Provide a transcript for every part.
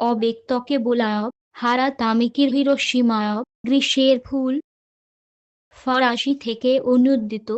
অব্যক্তকে বোলায়ব, হারা তামিকির হিরোশিমায়ব, গ্রীষ্মের ফুল। ফরাসি থেকে অনুদ্দিত।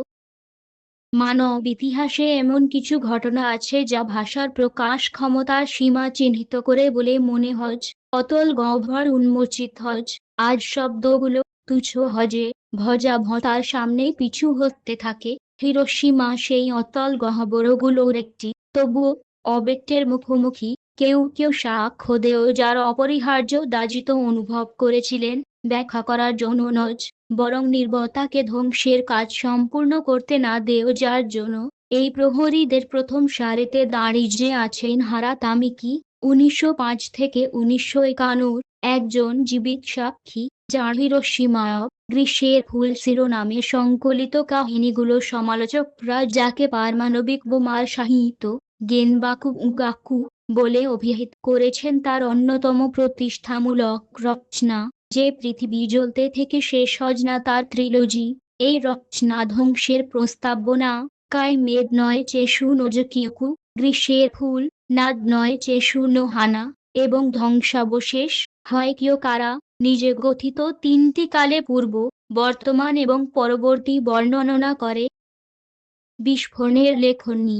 মানব ইতিহাসে এমন কিছু ঘটনা আছে যা ভাষার প্রকাশ ক্ষমতার সীমা চিহ্নিত করে বলে মনে হজ। অতল গহ্বর উন্মোচিত হজ। আজ শব্দগুলো তুচ্ছ হজে ভজা ভতার সামনে পিছু হতে থাকে। হিরোশিমা সেই অতল গহ্বরগুলোর একটি, তবুও অব্যক্তের মুখোমুখি। কেউ কেউ সাক্ষ্য দেও যার অপরিহার্য দাজিত অনুভব করেছিলেন, ব্যাখ্যা করার জন্য নজ, বরং নির্বতাকে ধ্বংসের কাজ সম্পূর্ণ করতে না দেও যার জন্য। এই প্রহরীদের প্রথম সারিতে দাঁড়িয়ে আছেন হারা তামিকি, ১৯০৫ থেকে ১৯৫১, একজন জীবিত সাক্ষী, যার হিরোশিমায়ব, গ্রীষ্মের ফুল শিরোনামে সংকলিত কাহিনীগুলো সমালোচকরা যাকে পারমাণবিক বোমার সাহিত্য গেনবাকু গাকু বলে অভিহিত করেছেন তার অন্যতম প্রতিষ্ঠামূলক রচনা, যে পৃথিবী জ্বলতে থেকে শেষ হজ না তার ট্রিলজি। এই রচনা ধ্বংসের প্রস্তাবনা, কাই মেদ নয় চেশু নোজকিয়কু, গ্রীষ্মের ফুল, নাদ নয় চেশু নোহানা, এবং ধ্বংসাবশেষ, হয় কিয় কারা, নিজে গঠিত তিনটি কালে পূর্ব, বর্তমান এবং পরবর্তী বর্ণনা করে। বিস্ফোরণের লেখনী।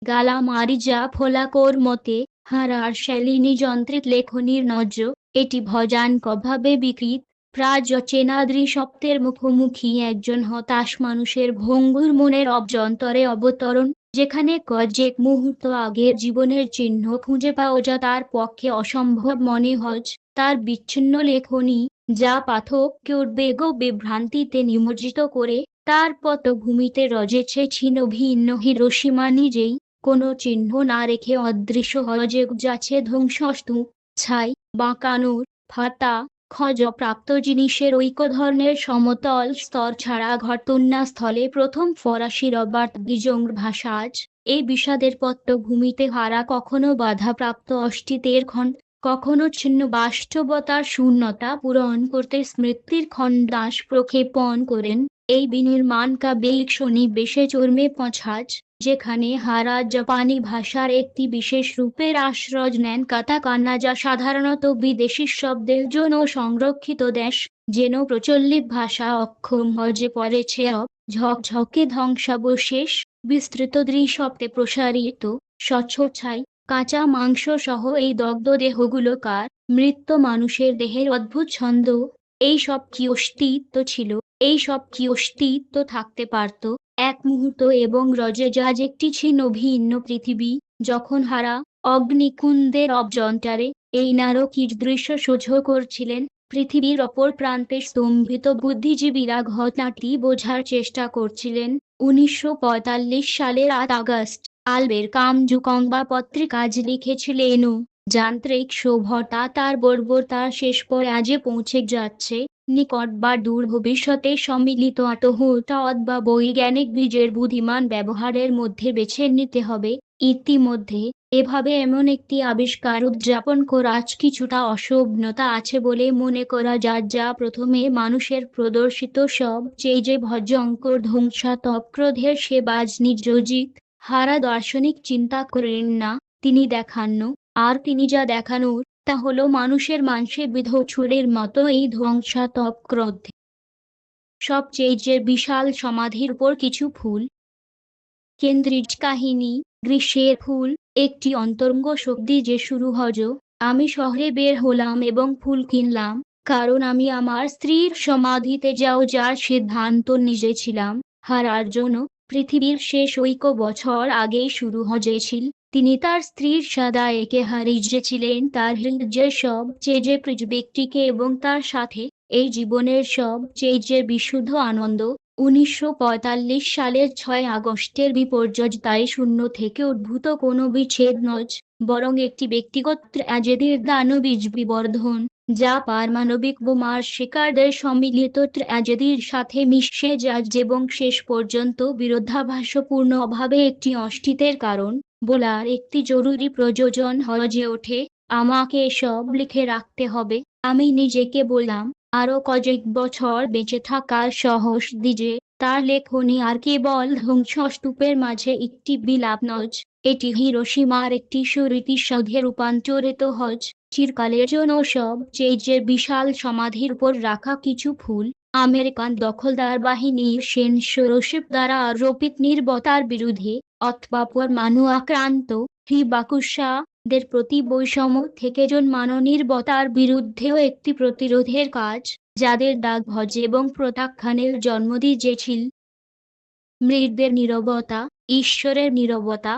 গালা মারিজা ফোলাকোর মতে, হারার শ্যালিনী যন্ত্রিত লেখনীর নজ্য, এটি ভয়ানকভাবে বিকৃত, প্রাচীনাদ্রি শব্দের মুখোমুখি একজন হতাশ মানুষের ভঙ্গুর মনের অভ্যন্তরে অবতরণ, যেখানে কয়েক মুহূর্ত আগের জীবনের চিহ্ন খুঁজে পাওয়া যা তার পক্ষে অসম্ভব মনে হজ। তার বিচ্ছিন্ন লেখনী, যা পাঠককে উদ্বেগ ও বিভ্রান্তিতে নিমজ্জিত করে, তার পটভূমিতে রজেছে ছিন্ন ভিন্ন হিরোশিমা নিজেই, কোনো চিহ্ন না রেখে অদৃশ্য হয়ে যাচ্ছে ধ্বংসস্তূপ, ছাই, বাঁকানোর, ফাটা, ক্ষয়প্রাপ্ত জিনিসের ঐক্য ধরনের সমতল স্তর ছাড়া ঘটনাস্থলে প্রথম ফরাসি রবার্ট গিজোংর ভাষা। আজ এই বিষাদের পটভূমিতে হারা কখনো বাধাপ্রাপ্ত অস্তিত্বের খণ্ড, কখনো ছিন্ন বাস্তবতার শূন্যতা পূরণ করতে স্মৃতির খণ্ডাস প্রক্ষেপণ করেন। এই বিনির্মাণ কাব্যিক সন্নিবেশে চর্মে পৌঁছাজ, যেখানে হারা জাপানি ভাষার একটি বিশেষ রূপের আশ্রয় নেন, কাতাকানা, যা সাধারণত বিদেশি শব্দের জন্য সংরক্ষিত দেশ, যেন প্রচলিত ভাষা অক্ষম হয়ে পড়েছে। ঝকঝকে ধ্বংসাবশেষ, বিস্তৃত দৃশ্যপটে প্রসারিত স্বচ্ছ ছাই, কাঁচা মাংস সহ এই দগ্ধ দেহগুলো কার? মৃত মানুষের দেহের অদ্ভুত ছন্দ। এই সব কি অস্তিত্ব ছিল? এই সব কি অস্তিত্ব থাকতে পারত এক মুহূর্ত? এবং রজেজাজ একটি ছিন্ন ভিন্ন পৃথিবী, যখন হারা অগ্নিকুণ্ডের অভ্যন্তরে এই নারকীর দৃশ্য সহ্য করছিলেন, পৃথিবীর অপর প্রান্তে স্তম্ভিত বুদ্ধিজীবীরা ঘটনাটি বোঝার চেষ্টা করছিলেন। ১৯৪৫ সালের ৮ আগস্ট, আলবের কামজুকংবা পত্রিকাজ লিখেছিলেন, যান্ত্রিক সভ্যতা তার বর্বরতার শেষ পর্যায়ে পৌঁছে যাচ্ছে, নিকট বা দূর ভবিষ্যতে সম্মিলিত আত্মহত্যা বা বৈজ্ঞানিক বীজের বুদ্ধিমান ব্যবহারের মধ্যে বেছে নিতে হবে। ইতিমধ্যে এভাবে এমন একটি আবিষ্কার উদযাপন করা কিছুটা অসভ্যতা আছে বলে মনে করা যায়, যা প্রথমে মানুষের প্রদর্শিত সবচেয়ে যে ভয়ঙ্কর ধ্বংসাত্মক ক্রোধের সেবাজ নির্যোজিত। হারা দার্শনিক চিন্তা করেন না, তিনি দেখান, আর তিনি যা দেখানোর তা হলো মানুষের মাংসে বিধ ছুরির মতো এই ধ্বংসাত্মক ক্রোধ। সবচেয়ে বিশাল সমাধির উপর কিছু ফুল। কেন্দ্রিক কাহিনী, গ্রীষ্মের ফুল। একটি অন্তরঙ্গ শক্তি যে শুরু হজ। আমি শহরে বের হলাম এবং ফুল কিনলাম, কারণ আমি আমার স্ত্রীর সমাধিতে যাওয়ার সিদ্ধান্ত নিয়েছিলাম। হারার জন্য পৃথিবীর শেষ বছর আগেই শুরু হয়েছিল। তিনি তার স্ত্রীর সাদায়েকে হারিয়েছিলেন, তার হৃদয়ের সবচেয়ে প্রিয় ব্যক্তিকে, এবং তার সাথে এই জীবনের সবচেয়ে বিশুদ্ধ আনন্দ। ১৯৪৫ সালের ৬ আগস্টের বিপর্যয় শূন্য থেকে উদ্ভূত কোনো বিচ্ছেদ নয়, বরং একটি ব্যক্তিগত ট্র্যাজেডির দানবীজ বিবর্ধন, যা পারমাণবিক বোমার শিকারদের সম্মিলিত ট্র্যাজেডির সাথে মিশে যায় এবং শেষ পর্যন্ত বিরোধাভাসপূর্ণভাবে একটি অস্তিত্বের কারণ বলার একটি জরুরি প্রয়োজন হয়ে ওঠে। আমাকে এসব লিখে রাখতে হবে, আমি নিজেকে বললাম। আরও কয়েক বছর বেঁচে থাকার সাহস দিতে। তার লেখনী আর কেবল ধ্বংসস্তূপের মাঝে একটি বিলাপ নয়, এটি হিরোশিমার একটি স্মৃতিসৌধে রূপান্তরিত হয়েছে, চিরকালের জন্য সবচেয়ে বিশাল সমাধির উপর রাখা কিছু ফুল। আমেরিকান দখলদার বাহিনীর সেন্সরশিপ দ্বারা আরোপিত নির্বতার বিরুদ্ধে অথবা পরমাণু আক্রান্ত হিবাকুশাদের প্রতি বৈষম্য থেকে জন্মানো নির্বতার বিরুদ্ধেও একটি প্রতিরোধের কাজ, যাদের দাগ ভজ এবং প্রত্যাখ্যানের জন্ম দিয়েছিল। মৃতদের নীরবতা, ঈশ্বরের নীরবতা।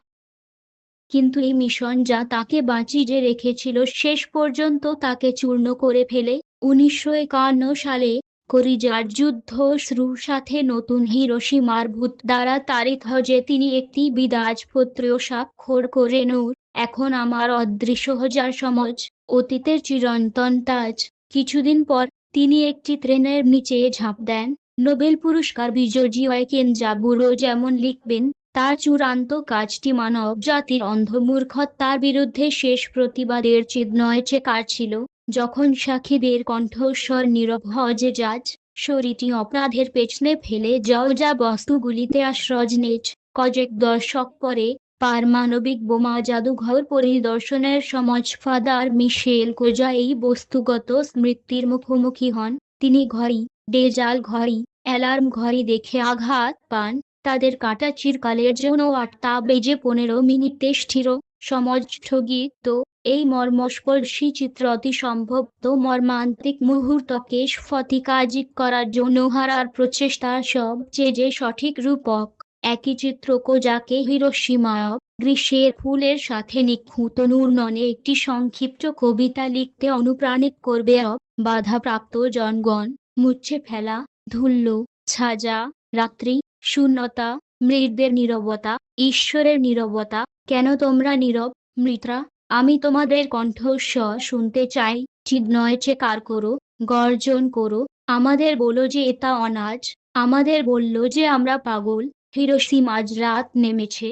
কিন্তু এই মিশন যা তাকে বাঁচিয়ে রেখেছিল শেষ পর্যন্ত তাকে চূর্ণ করে ফেলে। 1951 সালে কোরিয়ার যুদ্ধ শুরুর সাথে নতুন হিরোশিমার ভূত দ্বারা তাড়িত যে তিনি একটি বিদায়পত্র স্বাক্ষর করে নূর এখন আমার অদৃশ্য হাজার সমাজ অতীতের চিরন্তন তাজ। কিছুদিন পর তিনি একটি ট্রেনের নিচে ঝাঁপ দেন। নোবেল পুরস্কার বিজয়ী কেনজাবুরো যেমন লিখবেন, তার চূড়ান্ত কাজটি মানব জাতির অন্ধমূর্খতার বিরুদ্ধে শেষ প্রতিবাদের চিহ্ন ছিল। যখন সাক্ষীদের কণ্ঠস্বর নীরব হয়ে যায়, শরীরটি অপরাধের পেছনে ফেলে যাও যা বস্তুগুলিতে আশ্রয় নিয়েছে। কয়েক দশক পরে পারমাণবিক বোমা জাদুঘর পরিদর্শনের সময় ফাদার মিশেল কোজা এই বস্তুগত স্মৃতির মুখোমুখি হন। তিনি ঘড়ি, ডেজাল ঘড়ি, অ্যালার্ম ঘড়ি দেখে আঘাত পান। তাদের কাঁটা চিরকালের জন্য 8:15 স্থির সমাজ স্থগিত। এই মর্মস্পর্শী চিত্রটি সম্ভবত মর্মান্তিক মুহূর্তকে স্ফটিকাজিত করার জন্য হারার প্রচেষ্টা সবচেয়ে সঠিক রূপক। একই চিত্র কোজাকে হিরোশিমায় গ্রীষ্মের ফুলের সাথে নিখুঁত নূর্ণনে একটি সংক্ষিপ্ত কবিতা লিখতে অনুপ্রাণিত করবে। বাধাপ্রাপ্ত জনগণ, মুছে ফেলা ধুলো, ছাজা রাত্রি, শূন্যতা, মৃতদের নীরবতা, ঈশ্বরের নীরবতা। কেন তোমরা নীরব, মৃতরা? আমি তোমাদের কণ্ঠস্বর শুনতে চাই। চিৎকার করো, গর্জন করো, আমাদের বলো যে এটা অনাজ, আমাদের বলল যে আমরা পাগল। হিরোশিমায় রাত নেমেছে,